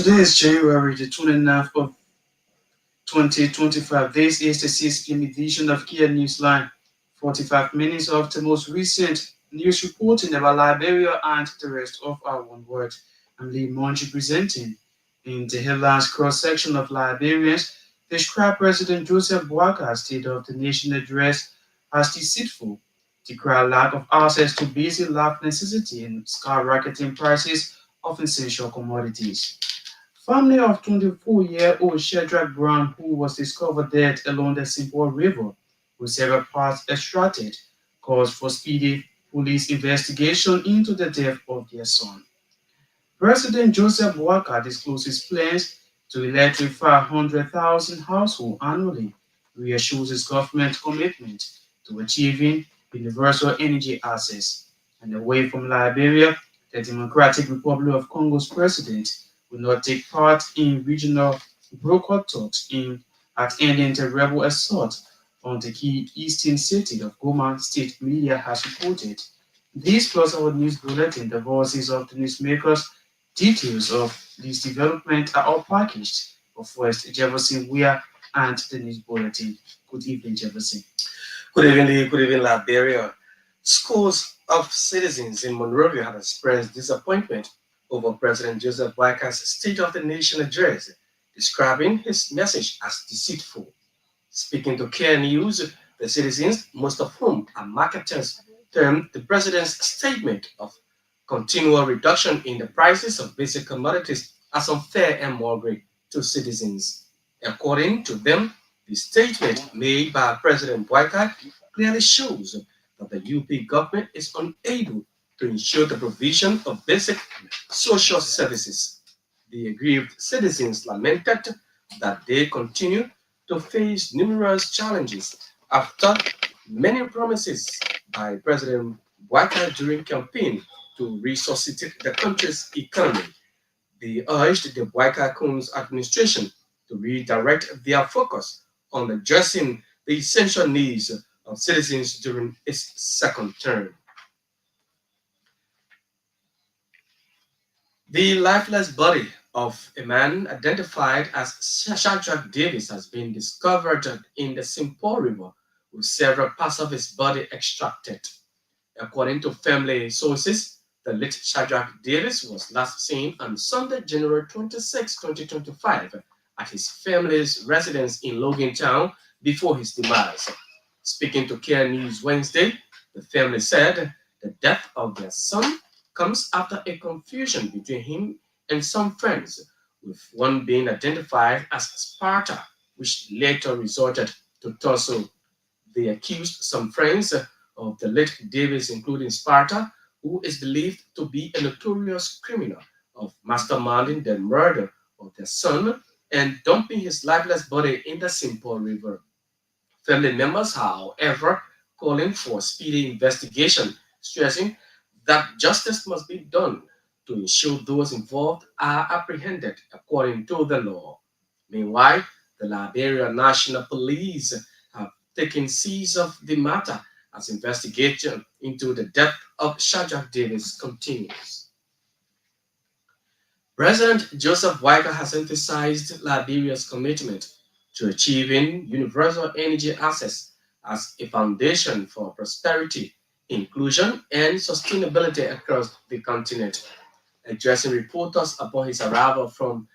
Today is January the 29th of 2025. This is the 6 p.m. edition of Kear Newsline. 45 minutes of the most recent news reporting about Liberia and the rest of our one world. I'm Lee Monjue presenting. In the headlines cross-section of Liberians, describe President Joseph Boakar's State of the Nation address as deceitful, decry lack of access to basic life necessity and skyrocketing prices of essential commodities. Family of 24-year-old Shedrack Brown, who was discovered dead along the Simple River with several parts extracted, calls for speedy police investigation into the death of their son. President Joseph Walker discloses plans to electrify 100,000 households annually, reassures his government commitment to achieving universal energy access. And away from Liberia, the Democratic Republic of Congo's president will not take part in regional broker talks aimed at ending the rebel assault on the key eastern city of Goma, state media has reported. This plus our news bulletin, the voices of the newsmakers. Details of this development are all packaged. But first, Jefferson, Weah, and the news bulletin. Good evening, Jefferson. Good evening, Lee. Good evening, Liberia. Scores of citizens in Monrovia have expressed disappointment over President Joseph Boakar's State of the Nation address, describing his message as deceitful. Speaking to Kear News, the citizens, most of whom are marketers, termed the president's statement of continual reduction in the prices of basic commodities as unfair and moderate to citizens. According to them, the statement made by President Boacar clearly shows that the UP government is unable to ensure the provision of basic social services. The aggrieved citizens lamented that they continue to face numerous challenges after many promises by President Boacar during campaign to resuscitate the country's economy. They urged the Boacar Coons administration to redirect their focus on addressing the essential needs of citizens during its second term. The lifeless body of a man identified as Shadrach Davis has been discovered in the Simple River with several parts of his body extracted. According to family sources, the late Shadrach Davis was last seen on Sunday, January 26, 2025, at his family's residence in Logantown before his demise. Speaking to Care News Wednesday, the family said the death of their son comes after a confusion between him and some friends, with one being identified as Sparta, which later resulted to Torso. They accused some friends of the late Davis, including Sparta, who is believed to be a notorious criminal, of masterminding the murder of their son and dumping his lifeless body in the Simple River. Family members, however, calling for a speedy investigation, stressing that justice must be done to ensure those involved are apprehended according to the law. Meanwhile, the Liberia National Police have taken seize of the matter as investigation into the death of Shadrach Davis continues. President Joseph Weah has emphasized Liberia's commitment to achieving universal energy access as a foundation for prosperity, inclusion, and sustainability across the continent. Addressing reporters upon his arrival from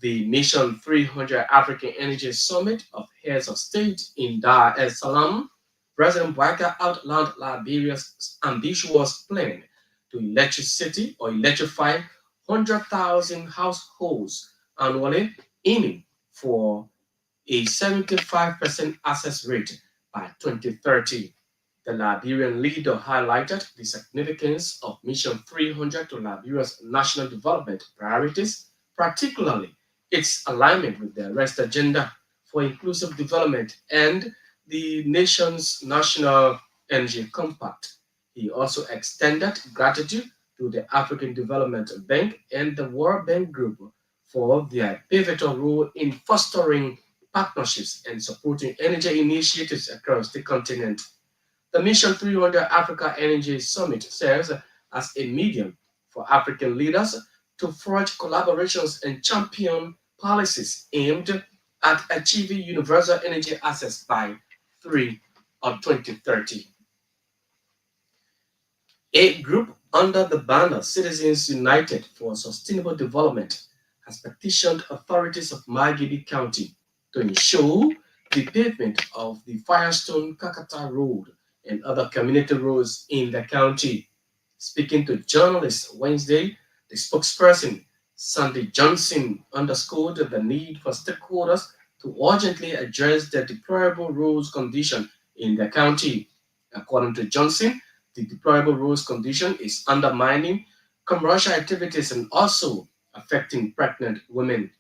the Mission 300 African Energy Summit of Heads of State in Dar es Salaam, President Boacar outlined Liberia's ambitious plan to electrify 100,000 households annually, aiming for a 75% access rate by 2030. The Liberian leader highlighted the significance of Mission 300 to Liberia's national development priorities, particularly its alignment with the Rest Agenda for Inclusive Development and the nation's National Energy Compact. He also extended gratitude to the African Development Bank and the World Bank Group for their pivotal role in fostering partnerships and supporting energy initiatives across the continent. The Mission 300 Africa Energy Summit serves as a medium for African leaders to forge collaborations and champion policies aimed at achieving universal energy access by 3 of 2030. A group under the banner Citizens United for Sustainable Development has petitioned authorities of Margibi County to ensure the pavement of the Firestone Kakata Road and other community roads in the county. Speaking to journalists Wednesday, the spokesperson Sandy Johnson underscored the need for stakeholders to urgently address the deplorable roads condition in the county. According to Johnson, the deplorable roads condition is undermining commercial activities and also affecting pregnant women.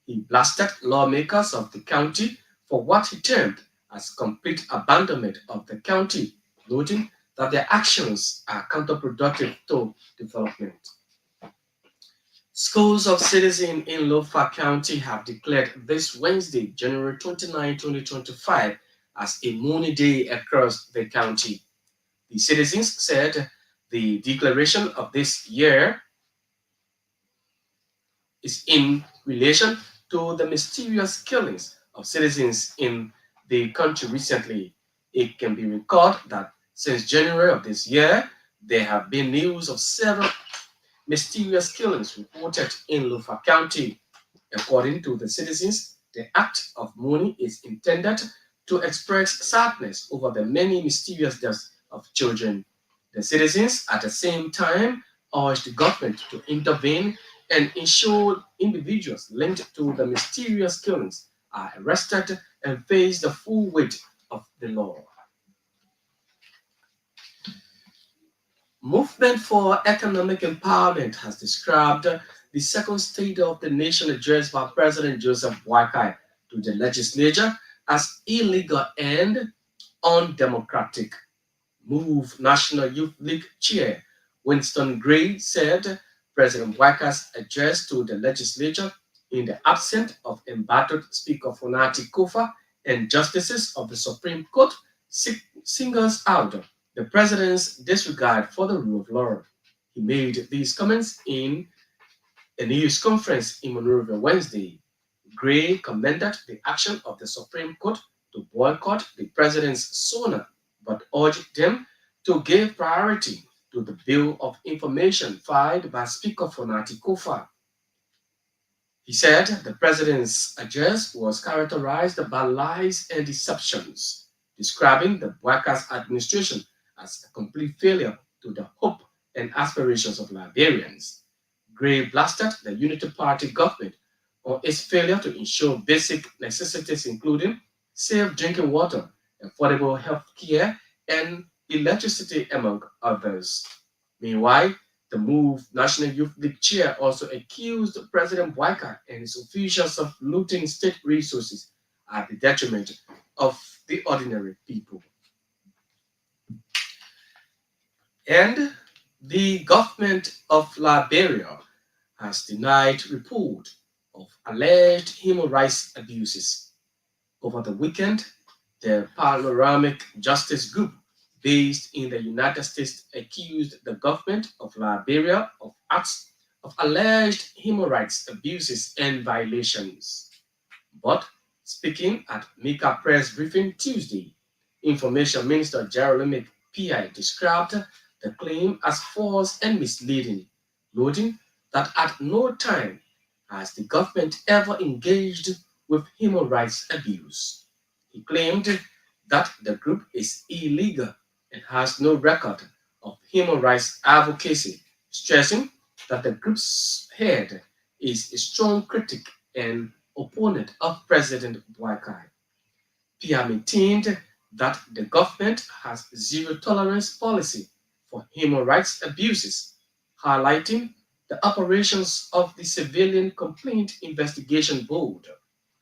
He blasted lawmakers of the county for what he termed as complete abandonment of the county, noting that their actions are counterproductive to development. Schools of citizens in Lofa County have declared this Wednesday, January 29, 2025, as a mourning day across the county. The citizens said the declaration of this year is in relation to the mysterious killings of citizens in the country recently. It can be recalled that since January of this year, there have been news of several mysterious killings reported in Lufa County. According to the citizens, the act of mourning is intended to express sadness over the many mysterious deaths of children. The citizens, at the same time, urged the government to intervene and ensure individuals linked to the mysterious killings are arrested and face the full weight of the law. Movement for Economic Empowerment has described the second State of the Nation address by President Joseph Boakai to the legislature as illegal and undemocratic. Move National Youth League Chair Winston Gray said President Boakai's address to the legislature in the absence of embattled Speaker Fonati Kofa and justices of the Supreme Court singles out the president's disregard for the rule of law. He made these comments in a news conference in Monrovia Wednesday. Gray commended the action of the Supreme Court to boycott the president's SONA, but urged them to give priority to the Bill of Information filed by Speaker Fonati Kofa. He said the president's address was characterized by lies and deceptions, describing the Boakas administration as a complete failure to the hope and aspirations of Liberians. Gray blasted the Unity Party government on its failure to ensure basic necessities, including safe drinking water, affordable health care, and electricity, among others. Meanwhile, the Move National Youth League chair also accused President Boakai and his officials of looting state resources at the detriment of the ordinary people. And the government of Liberia has denied report of alleged human rights abuses. Over the weekend, the Panoramic Justice Group, based in the United States, accused the government of Liberia of acts of alleged human rights abuses and violations. But speaking at Mika press briefing Tuesday, Information Minister Jeremy P.I. described the claim as false and misleading, noting that at no time has the government ever engaged with human rights abuse. He claimed that the group is illegal and has no record of human rights advocacy, stressing that the group's head is a strong critic and opponent of President Boakai. Pia maintained that the government has zero tolerance policy for human rights abuses, highlighting the operations of the Civilian Complaint Investigation Board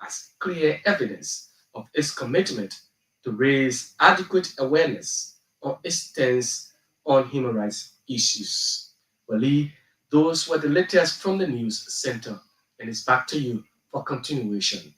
as clear evidence of its commitment to raise adequate awareness on its stance on human rights issues. Wally, those were the latest from the news center, and it's back to you for continuation.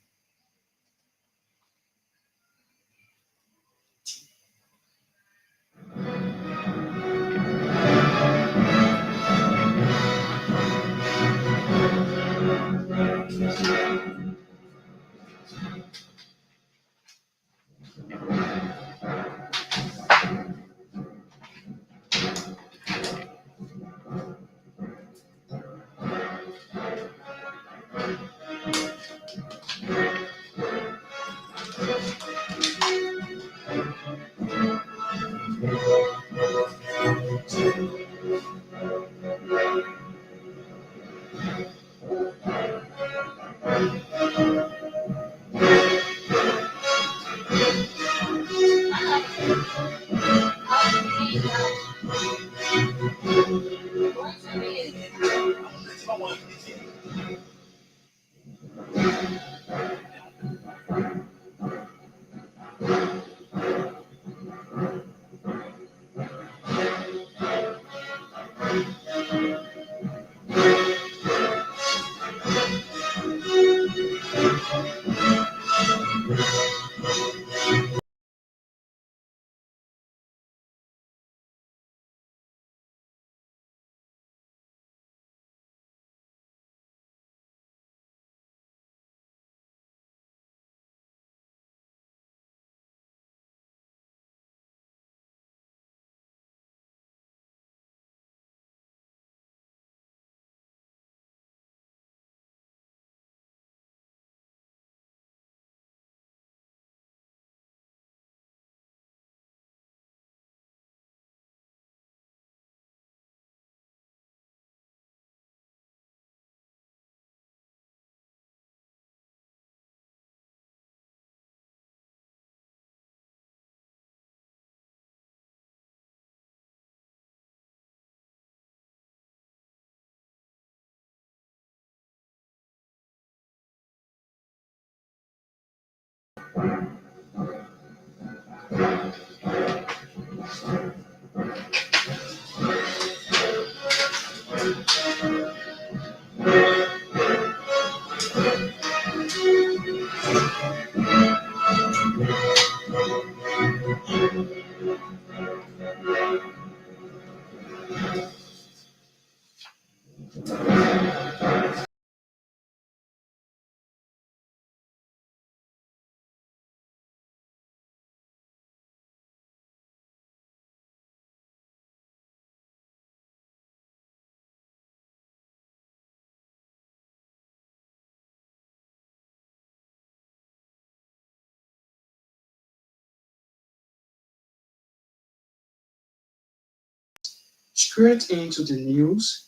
Straight into the news,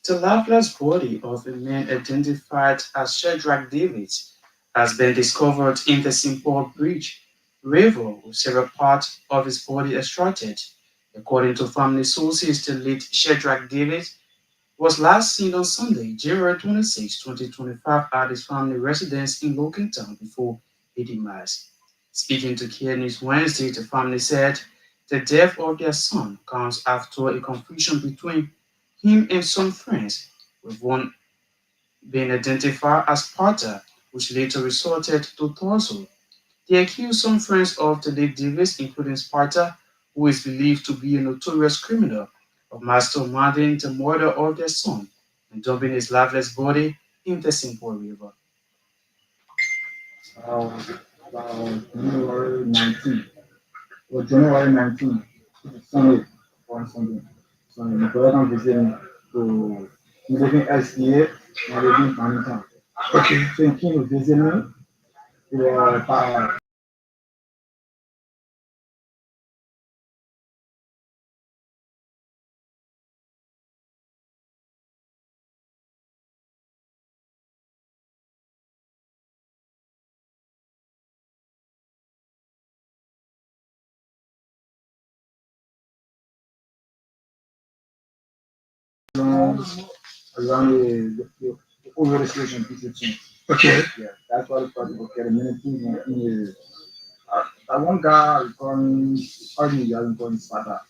the lifeless body of a man identified as Shadrach Davis has been discovered in the Simple Bridge River with several parts of his body extracted. According to family sources, the late Shadrach Davis was last seen on Sunday, January 26, 2025, at his family residence in Logantown before he demise. Speaking to Kear News Wednesday, the family said the death of their son comes after a confusion between him and some friends, with one being identified as Potter, which later resulted to Torso. They accused some friends of the late Davis, including Sparta, who is believed to be a notorious criminal, of masterminding the murder of their son and dumping his lifeless body in the Simple River. uh, January 19th or January 19th, Sunday or something. Sunday, my brother come visiting to he live in SDA and I live in Farmington. Okay. So he came to visit me. Uh, around, around the over station P15. Okay. Yeah, that's why the project will get a minute in that one guy calling Army guy calling Spada.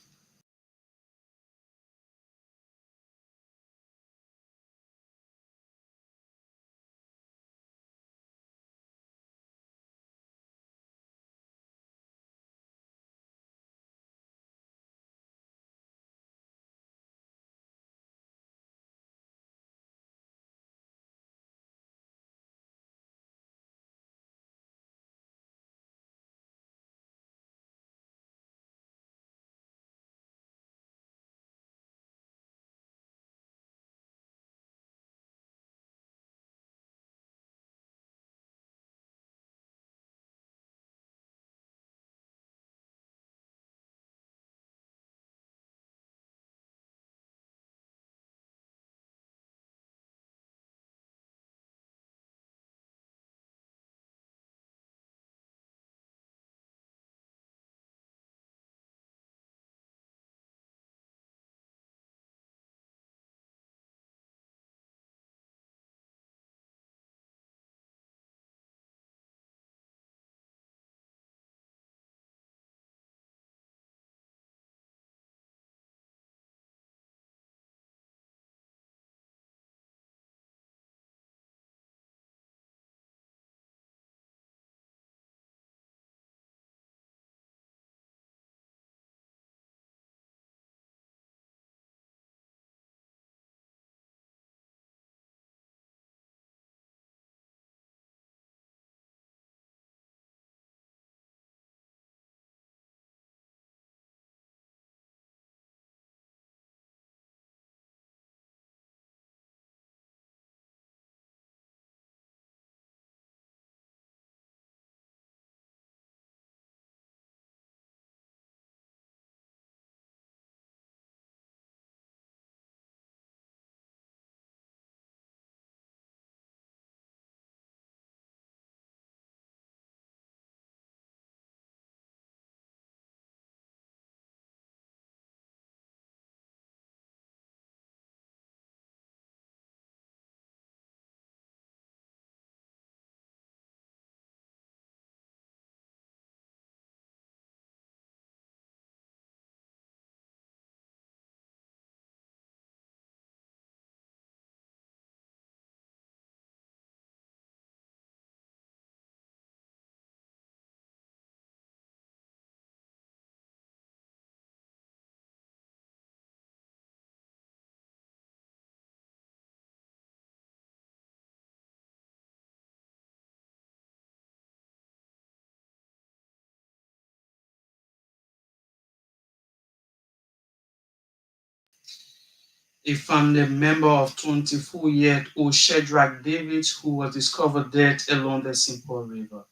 a family member of 24-year-old Shedrack Davis, who was discovered dead along the Simple River.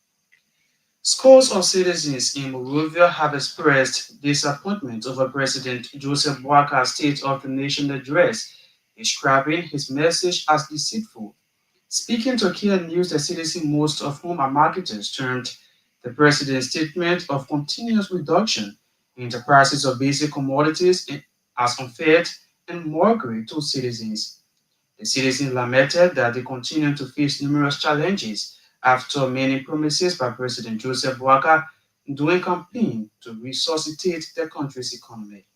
Scores of citizens in Monrovia have expressed disappointment over President Joseph Boakar's State of the Nation address, describing his message as deceitful. Speaking to Kear News, the citizens, most of whom are marketers, termed the president's statement of continuous reduction in the prices of basic commodities as unfair and mockery to citizens. The citizens lamented that they continue to face numerous challenges after many promises by President Joseph Boakai during campaign to resuscitate the country's economy.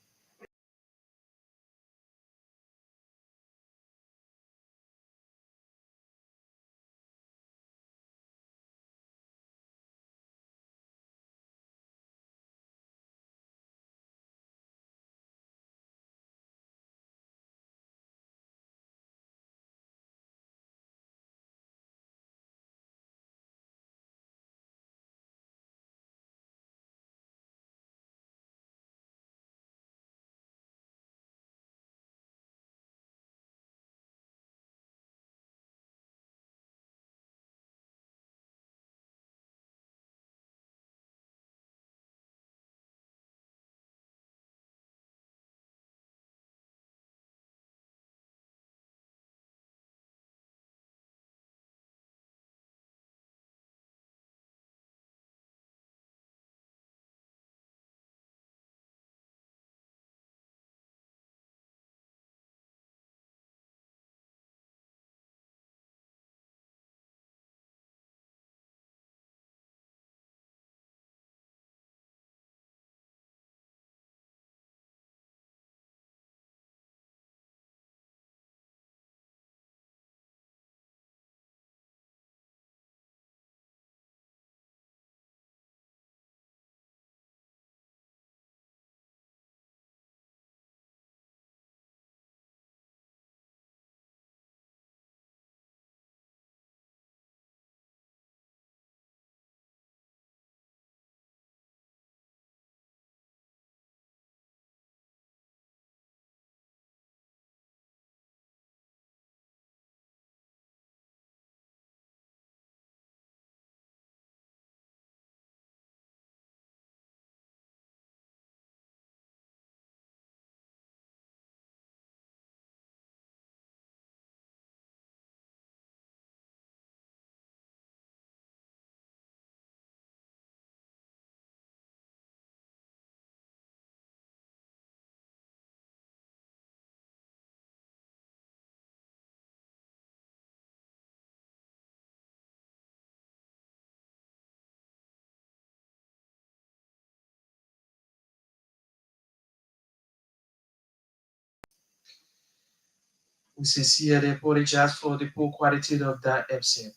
We sincerely apologize for the poor quality of that episode.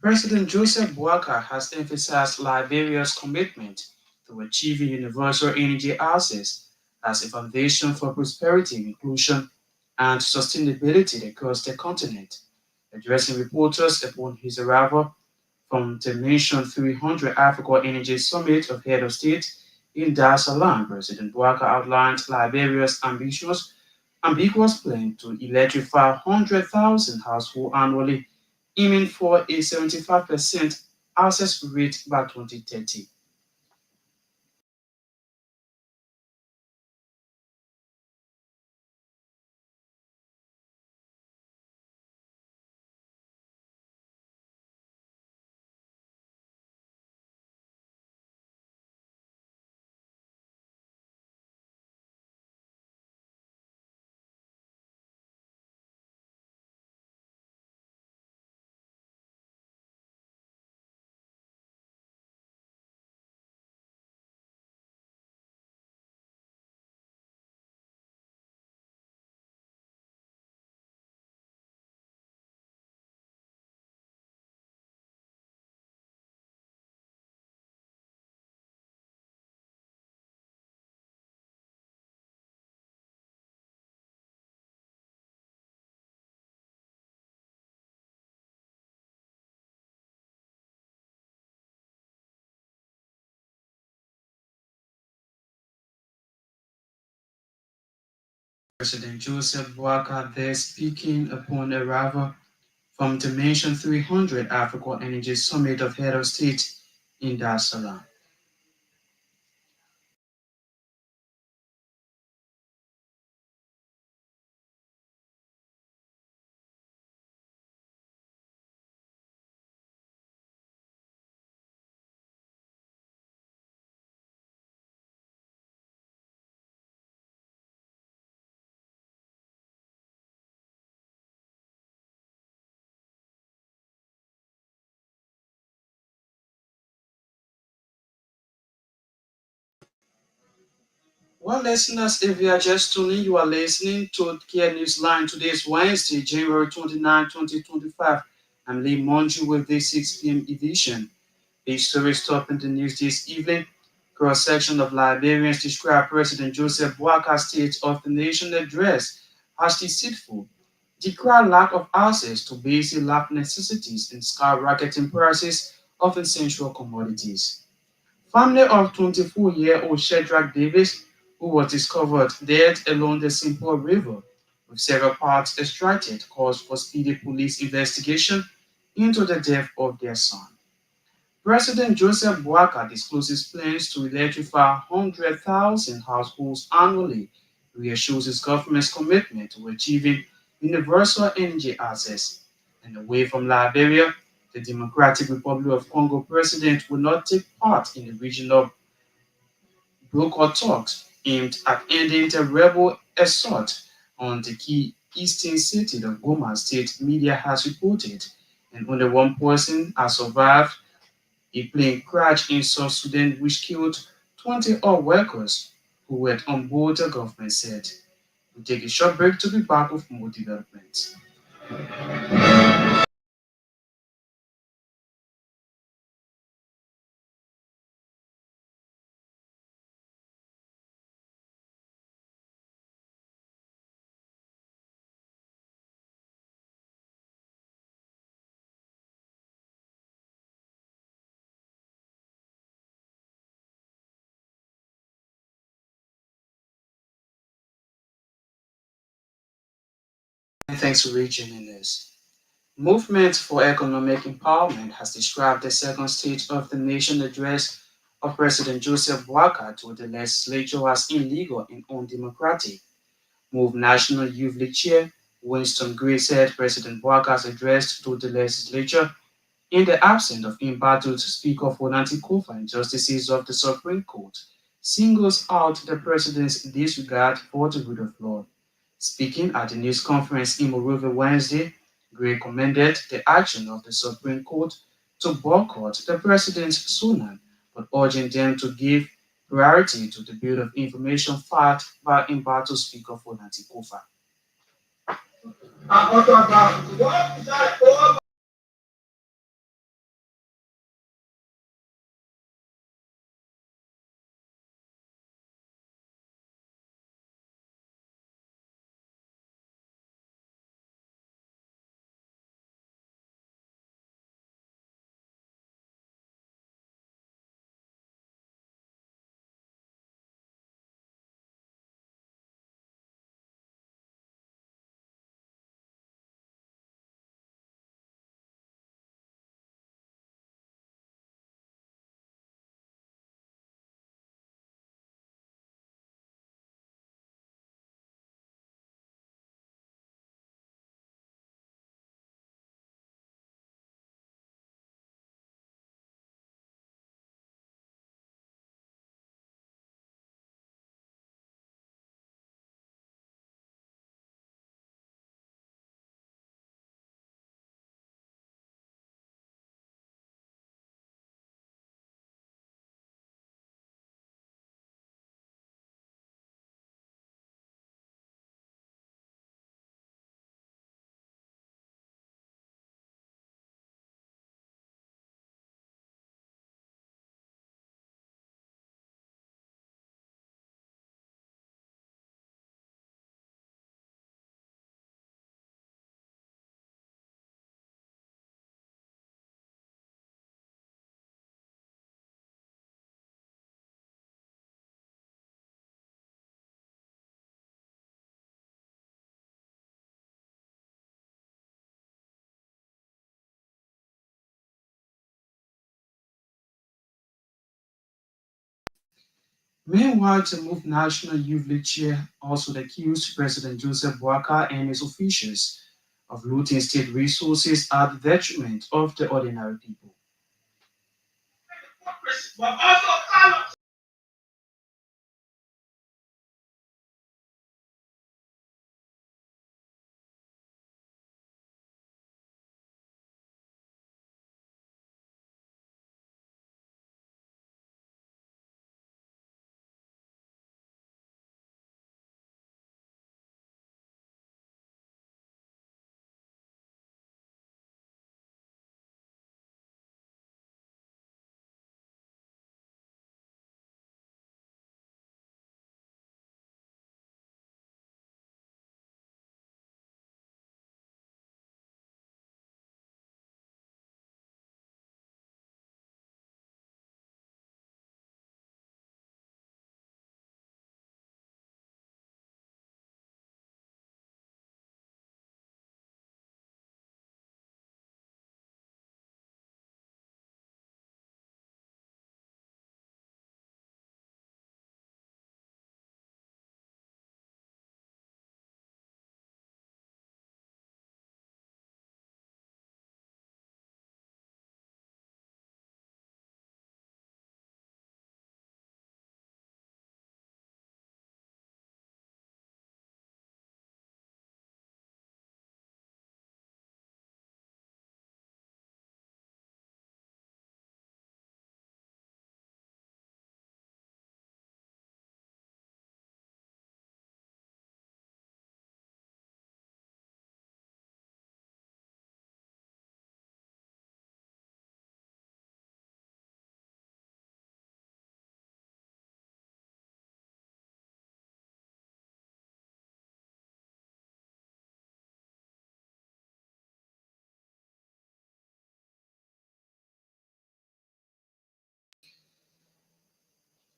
President Joseph Boakai has emphasized Liberia's commitment to achieving universal energy access as a foundation for prosperity, inclusion, and sustainability across the continent. Addressing reporters upon his arrival from the Mission 300 Africa Energy Summit of Head of State in Dar es Salaam, President Boakai outlined Liberia's ambiguous plan to electrify 100,000 households annually, aiming for a 75% access rate by 2030. President Joseph Boakai there speaking upon arrival from Dimension 300 Africa Energy Summit of Head of State in Dar es Salaam. Well, listeners, if you are just tuning, you are listening to Kear Line. Today is Wednesday, January 29, 2025. I'm Lee Monjue with this 6 p.m. edition. Big stories top in the news this evening. Cross-section of Liberians describe President Joseph Boakai's State of the Nation address as deceitful, decry lack of access to basic life necessities and skyrocketing prices of essential commodities. Family of 24-year-old Shedrack Davis, who was discovered dead along the Simple River with several parts extracted, calls for speedy police investigation into the death of their son. President Joseph Boakai discloses plans to electrify 100,000 households annually, reassures his government's commitment to achieving universal energy access. And away from Liberia, the Democratic Republic of Congo president will not take part in the regional broker talks aimed at ending the rebel assault on the key eastern city of Goma state, media has reported, and only one person has survived a plane crash in South Sudan which killed 20 oil workers who were on board, the government said. We'll take a short break to be back with more developments. Thanks for rejoining us. Movement for Economic Empowerment has described the second State of the Nation address of President Joseph Boakai to the legislature as illegal and undemocratic. Move National Youth League Chair Winston Gray said President Boakai's address to the legislature, in the absence of embattled Speaker Fonanti Kofa and justices of the Supreme Court, singles out the president's disregard for the rule of law. Speaking at the news conference in Monrovia Wednesday, Gray commended the action of the Supreme Court to boycott the president's Sunan, but urging them to give priority to the Bill of Information filed by embattled Speaker Fonanti Kofa. Meanwhile, to move National Youth League chair also accused President Joseph Boakai and his officials of looting state resources at the detriment of the ordinary people.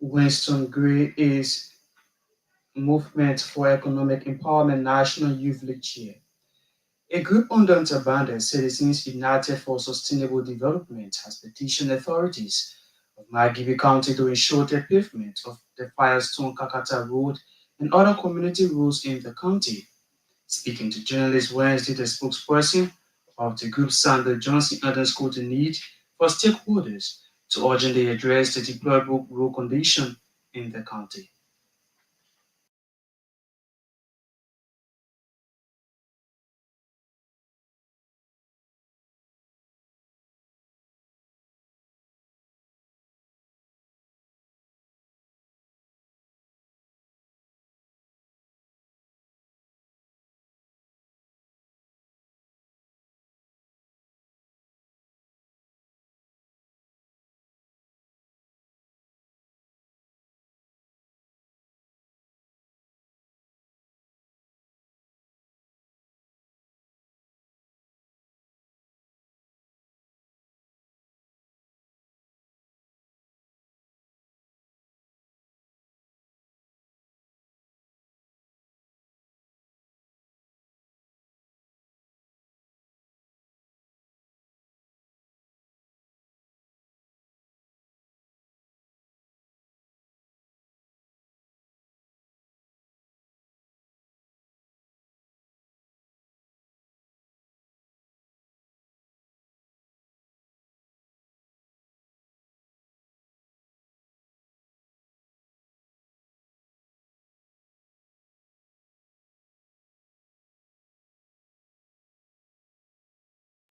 Winston Gray is Movement for Economic Empowerment National Youth League chair. A group under Ntabanda, Citizens United for Sustainable Development, has petitioned authorities of Magibi County to ensure the pavement of the Firestone Kakata Road and other community roads in the county. Speaking to journalists Wednesday, the spokesperson of the group, Sandra Johnson, underscored the need for stakeholders to urgently address the deplorable road condition in the county.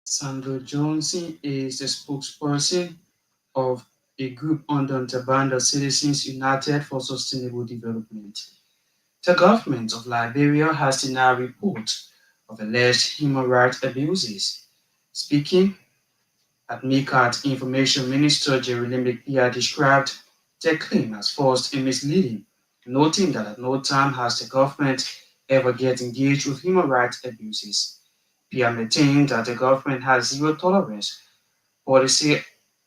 Sandra Johnson is the spokesperson of a group under Ntabanda, Citizens United for Sustainable Development. The government of Liberia has denied reports of alleged human rights abuses. Speaking at MICAT, Information Minister Jeremy Kear described the claim as false and misleading, noting that at no time has the government ever get engaged with human rights abuses. Kear maintained that the government has zero tolerance policy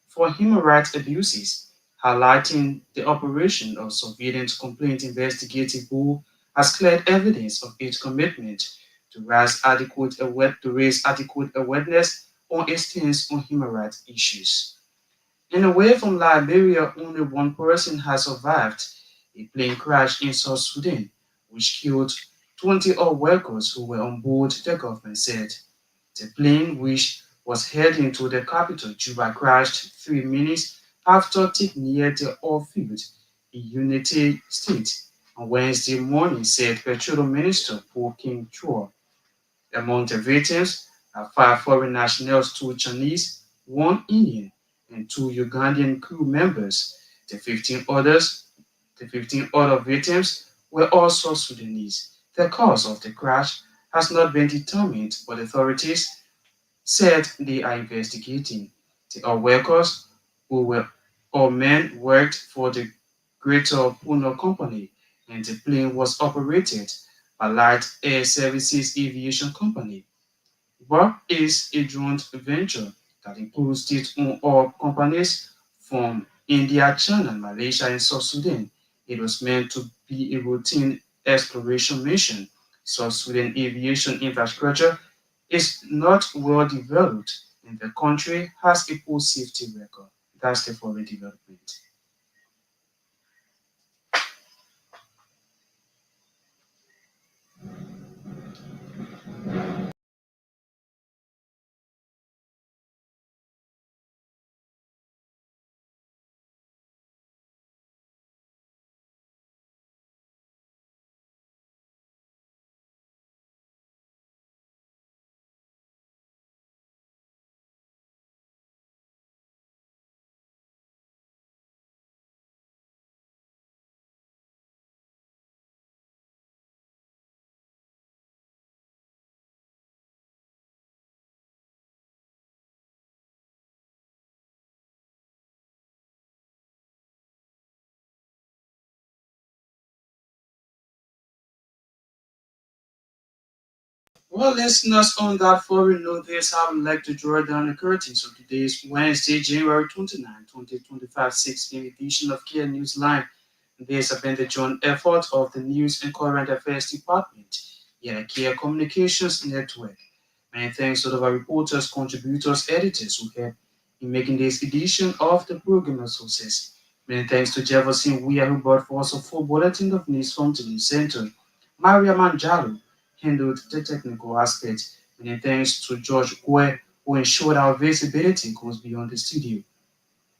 for human rights abuses, highlighting the operation of Surveillance Complaint Investigative Bureau as clear evidence of its commitment to raise adequate awareness on its stance on human rights issues. And away from Liberia, only one person has survived a plane crashed in South Sudan, which killed 20 oil workers who were on board, the government said. The plane, which was heading to the capital, Juba, crashed 3 minutes after taking near the oil field in Unity State on Wednesday morning, said Petroleum Minister Paul King Chua. Among the victims are 5 foreign nationals, 2 Chinese, 1 Indian, and 2 Ugandan crew members. The 15 others, the 15 other victims were also Sudanese. The cause of the crash has not been determined, but authorities said they are investigating. The oil workers, who were all men, worked for the Greater Puno Company, and the plane was operated by Light Air Services Aviation Company. Work is a joint venture that includes state-owned oil companies from India, China, Malaysia, and South Sudan. It was meant to be a routine exploration mission. South Sudan aviation infrastructure is not well developed, and the country has a poor safety record. That's the foreign development. Well, listeners, on that foreign note, this I would like to draw down the curtains of today's Wednesday, January 29, 2025, 6 p.m. edition of Kear Newsline. This has been the joint effort of the News and Current Affairs Department, here at Kear Communications Network. Many thanks to all of our reporters, contributors, editors who helped in making this edition of the program a success. Many thanks to Jefferson, Weah, who brought for us a full bulletin of news from the news center. Maria Manjalo handled the technical aspects. Many thanks to George Weah, who ensured our visibility goes beyond the studio.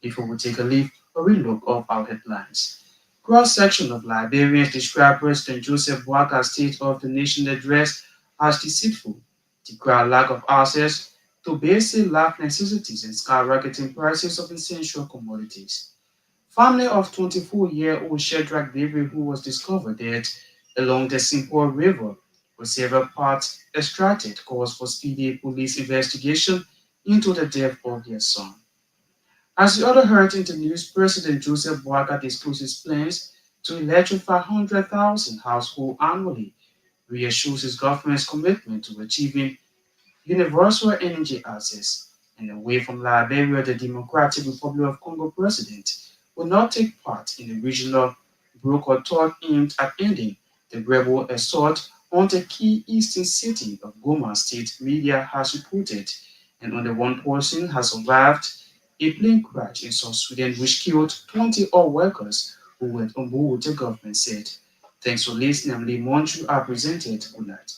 Before we take a leave, a relook of our headlines. Cross-section of Liberians describe President Joseph Boaka's State of the Nation address as deceitful, decry lack of access to basic life necessities and skyrocketing prices of essential commodities. Family of 24-year-old Shedrack David, who was discovered dead along the Simple River with several parts extracted, calls for speedy police investigation into the death of their son. As the other heard in the news, President Joseph Boaka disclosed his plans to electrify 100,000 households annually, reassures his government's commitment to achieving universal energy access, and away from Liberia, the Democratic Republic of Congo president will not take part in the regional broker talk aimed at ending the rebel assault on the key eastern city of Goma state, media has reported, and only one person has survived a plane crash in South Sudan which killed 20 oil workers who were on board, the government said. Thanks for listening. I'm Lee Monjue. I presented. Good night.